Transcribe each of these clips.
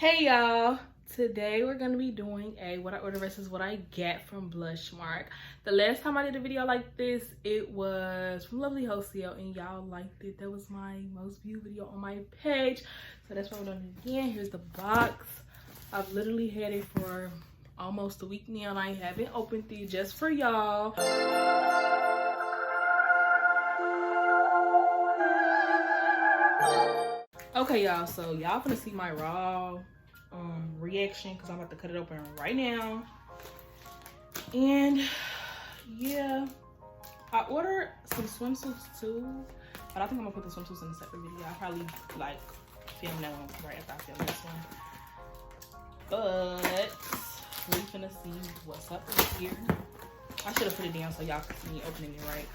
Hey y'all, today we're gonna be doing a what I order versus what I get from Blushmark. The last time I did a video like this, it was from Lovely Wholesale and y'all liked it. That was my most viewed video on my page, so that's why we're doing it again. Here's the box. I've literally had it for almost a week now and I haven't opened it just for y'all. Okay y'all, so y'all gonna see my raw reaction because I'm about to cut it open right now. And yeah, I ordered some swimsuits too, but I think I'm gonna put the swimsuits in a separate video. I'll probably like film that one right after I film this one. But we're gonna see what's up in here. I should have put it down so y'all can see me opening it right.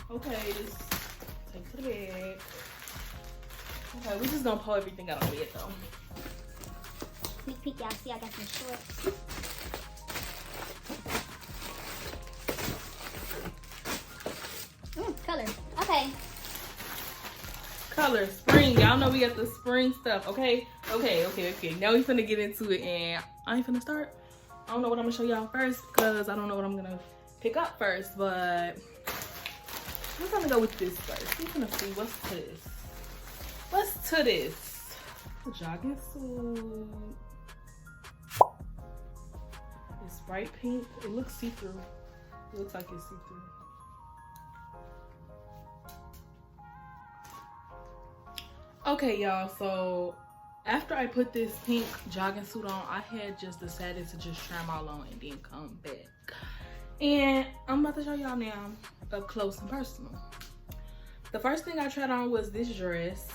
Okay, just take to the bag. Okay, we just gonna pull everything out of the bed though. Sneak peek, y'all see I got some shorts. Colors. Okay. Color, spring. Y'all know we got the spring stuff. Okay. Now we finna get into it and I ain't finna start. I don't know what I'm gonna show y'all first because I don't know what I'm gonna pick up first, but we're gonna go with this first. We're gonna see what's to this. What's to this? The jogging suit. It's bright pink. It looks see-through. It looks like it's see-through. Okay, y'all. So after I put this pink jogging suit on, I had just decided to just try them all on and then come back. And I'm about to show y'all now up close and personal. The first thing I tried on was this dress.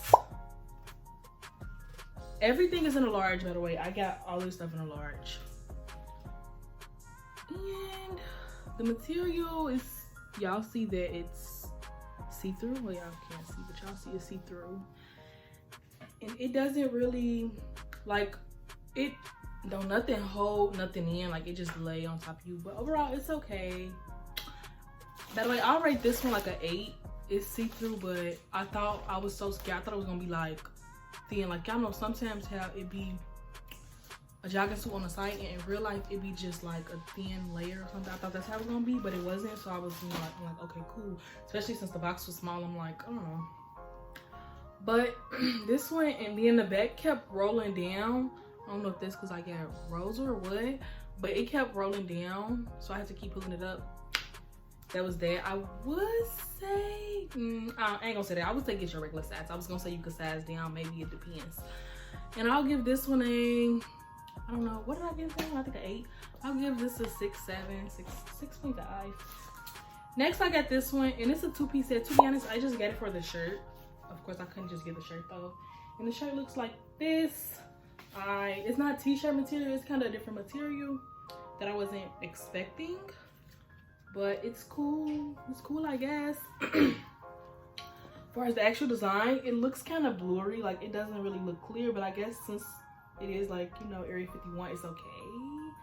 Everything is in a large, by the way. I got all this stuff in a large. And the material is, y'all see that it's see-through. Well, y'all can't see, but y'all see it's see-through. And it doesn't really, like, it don't nothing hold nothing in, like it just lay on top of you. But overall, it's okay. By the way, I'll rate this one like an 8. It's see-through, but I thought I was so scared. I thought it was gonna be like thin. Like y'all know sometimes how it be a jogging suit on the side and in real life it be just like a thin layer or something. I thought that's how it was gonna be, but it wasn't. So I was like okay, cool. Especially since the box was small, I'm like, oh. But this one, and then the back kept rolling down. I don't know if that's because I got rolls or what, but it kept rolling down, so I had to keep pulling it up. That was that. I would say, I ain't gonna say that. I would say get your regular size. I was gonna say you could size down. Maybe it depends. And I'll give this one a, I don't know, what did I give this one? I think an 8. I'll give this a 6.5. Next, I got this one, and it's a 2-piece set. To be honest, I just got it for the shirt. Of course, I couldn't just get the shirt though. And the shirt looks like this. It's not t-shirt material. It's kind of a different material that I wasn't expecting. But it's cool. It's cool, I guess. As far as the actual design, it looks kind of blurry. Like, it doesn't really look clear. But I guess since it is like, you know, Area 51, it's okay.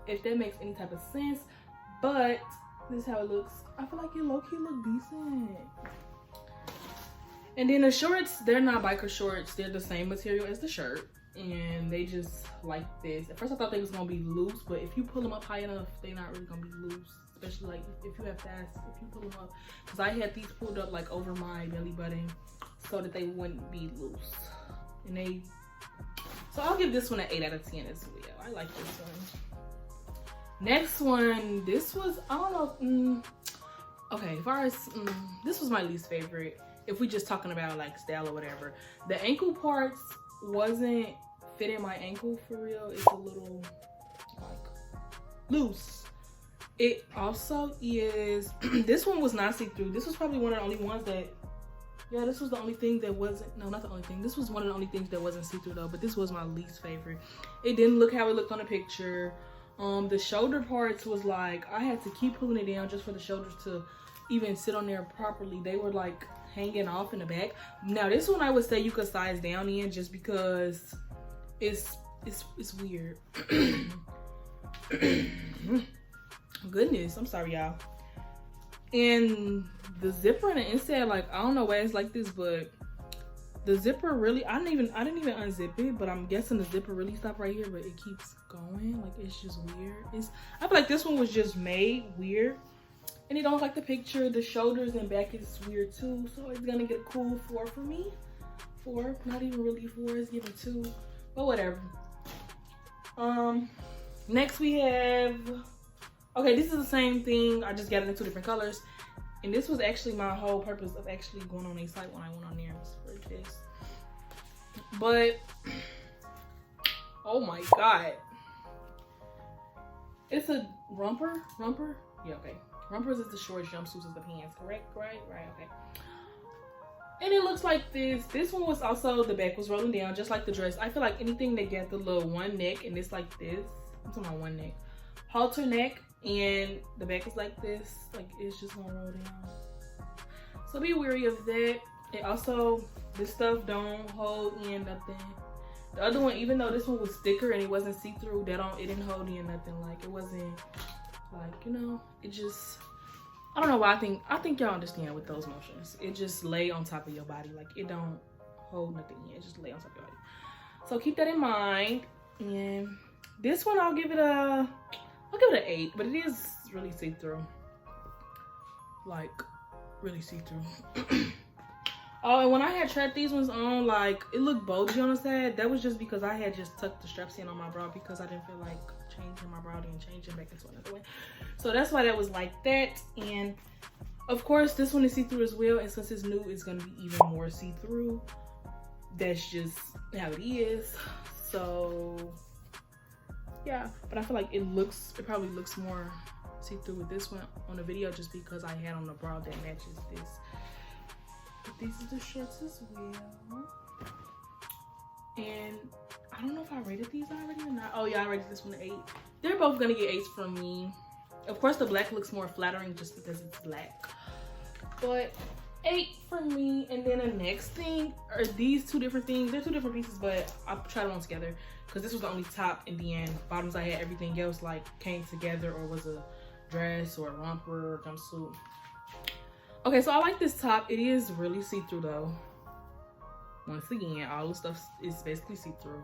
If that makes any type of sense. But this is how it looks. I feel like it low-key look decent. And then the shorts, they're not biker shorts. They're the same material as the shirt. And they just like this. At first I thought they was gonna be loose, but if you pull them up high enough, they're not really gonna be loose. Especially like if you have fast, if you pull them up. Cause I had these pulled up like over my belly button so that they wouldn't be loose. And so I'll give this one an 8 out of 10 as well. I like this one. Next one, this was, I don't know, okay, as far as, this was my least favorite. If we just talking about like style or whatever. The ankle parts wasn't fitting my ankle for real. It's a little like loose. It also is, this one was not see-through. This was probably one of the only ones that, yeah, this was the only thing that wasn't, no, not the only thing. This was one of the only things that wasn't see-through though, but this was my least favorite. It didn't look how it looked on the picture. The shoulder parts was like, I had to keep pulling it down just for the shoulders to even sit on there properly. They were like hanging off in the back. Now this one I would say you could size down in just because it's weird. Goodness, I'm sorry y'all. And the zipper on the inside, like I don't know why it's like this, but the zipper really, I didn't even unzip it, but I'm guessing the zipper really stopped right here, but it keeps going. Like, it's just weird. I feel like this one was just made weird. And it don't look like the picture. The shoulders and back is weird too. So it's gonna get a cool 4 for me. 4, not even really 4, it's giving 2, but whatever. Next we have, okay, this is the same thing. I just got it in 2 different colors. And this was actually my whole purpose of actually going on a site when I went on there for this. But, oh my God. It's a romper? Yeah, okay. Rompers is the short, jumpsuits is the pants, correct? Right, okay. And it looks like this. This one was also, the back was rolling down, just like the dress. I feel like anything that got the little one neck, and it's like this. I'm talking about one neck. Halter neck, and the back is like this. Like, it's just gonna roll down. So be wary of that. And also, this stuff don't hold in nothing. The other one, even though this one was thicker and it wasn't see-through, it didn't hold in nothing. Like, it wasn't, like, you know, it just, I don't know why. I think y'all understand with those motions. It just lay on top of your body. Like, it don't hold nothing in. It just lay on top of your body. So keep that in mind. And this one, I'll give it an 8, but it is really see-through. Like, really see-through. Oh, and when I had tried these ones on, like, it looked bulgy on the side. That was just because I had just tucked the straps in on my bra because I didn't feel like changing my bra and changing back into another way. So that's why that was like that. And of course, this one is see-through as well. And since it's new, it's going to be even more see-through. That's just how it is. So yeah, but I feel like it probably looks more see-through with this one on the video just because I had on the bra that matches this. But these are the shorts as well. And I don't know if I rated these already or not. Oh yeah, I rated this one an 8. They're both gonna get 8s from me. Of course, the black looks more flattering just because it's black. But 8 for me. And then the next thing are these 2 different things. They're 2 different pieces, but I tried them on together because this was the only top, and then bottoms I had everything else like came together or was a dress or a romper or jumpsuit. Okay, so I like this top. It is really see-through though. Once again, all the stuff is basically see-through.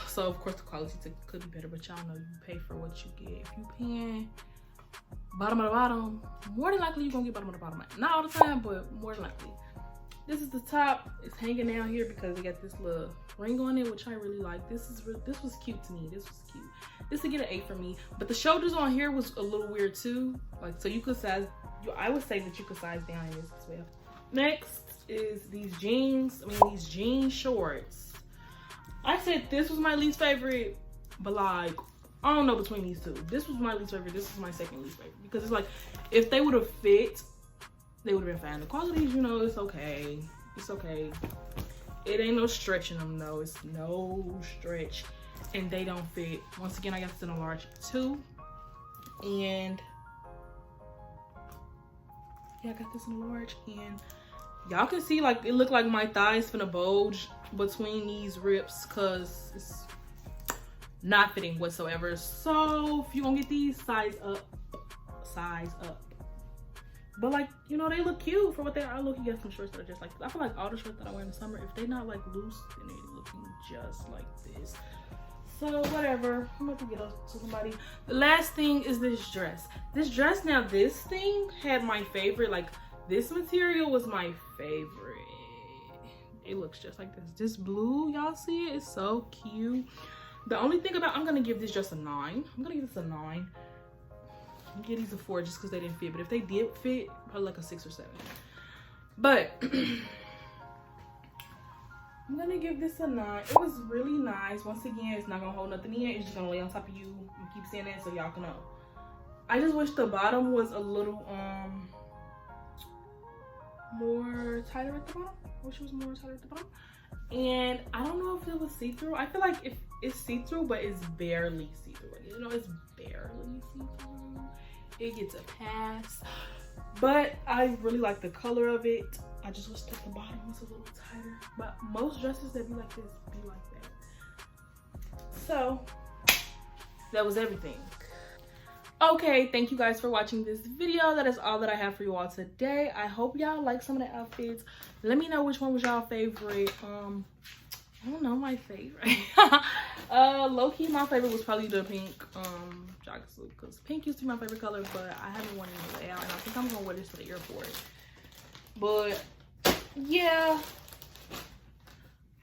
So of course the quality could be better, but y'all know you pay for what you get. If you paying bottom of the bottom, more than likely you're gonna get bottom of the bottom. Not all the time, but more than likely. This is the top. It's hanging down here because it got this little ring on it, which I really like. This was cute to me. This was cute. This would get an 8 for me. But the shoulders on here was a little weird too. Like, so you could size, I would say that you could size down in this as well. Next is these jeans. These jean shorts. I said this was my least favorite, but like, I don't know between these 2. This was my least favorite. This is my second least favorite because it's like, if they would have fit, they would have been fine. The quality, you know, it's okay. It's okay. It ain't no stretch in them though. It's no stretch. And they don't fit. Once again, I got this in a large 2. And yeah, I got this in a large. And y'all can see, like, it looked like my thighs finna bulge between these rips because it's not fitting whatsoever. So if you're gonna get these, size up. Size up. But like, you know, they look cute for what they are. Look, you got some shorts that are just like this. I feel like all the shorts that I wear in the summer, if they're not like loose, then they're looking just like this. So whatever, I'm about to get up to somebody. The last thing is this dress. This dress, now this thing had my favorite, like this material was my favorite. It looks just like this. This blue, y'all see it? It's so cute. The only thing about, I'm gonna give this dress a 9. I'm gonna give this a 9. I'm gonna give these a 4 just because they didn't fit. But if they did fit, probably like a 6 or 7. But I'm gonna give this a 9. It was really nice. Once again, it's not gonna hold nothing in. It's just gonna lay on top of you. You keep saying that so y'all can know. I just wish the bottom was a little more tighter at the bottom. I wish it was more tighter at the bottom. And I don't know if it was see-through. I feel like if it's see-through, but it's barely see-through. You know, it's barely see-through. It gets a pass. But I really like the color of it. I just wish that the bottom was a little tighter. But most dresses that be like this be like that. So that was everything. Okay, thank you guys for watching this video. That is all that I have for you all today. I hope y'all like some of the outfits. Let me know which one was y'all favorite. I don't know my favorite. Low-key, my favorite was probably the pink jumpsuit, because pink used to be my favorite color, but I haven't worn it in a while, and I think I'm gonna wear this to the airport. But yeah,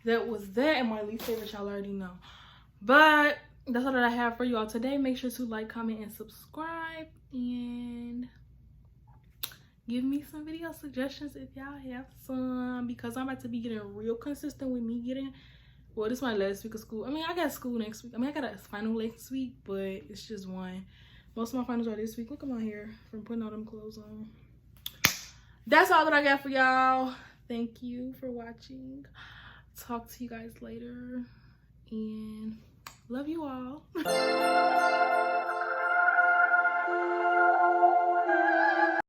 that was that, and my least favorite y'all already know. But that's all that I have for you all today. Make sure to like, comment, and subscribe, and give me some video suggestions if y'all have some, because I'm about to be getting real consistent with me getting, well, this is my last week of school. I mean, I got school next week. I mean, I got a final next week, but it's just one. Most of my finals are this week. Look at my hair from putting all them clothes on. That's all that I got for y'all. Thank you for watching. Talk to you guys later, and love you all.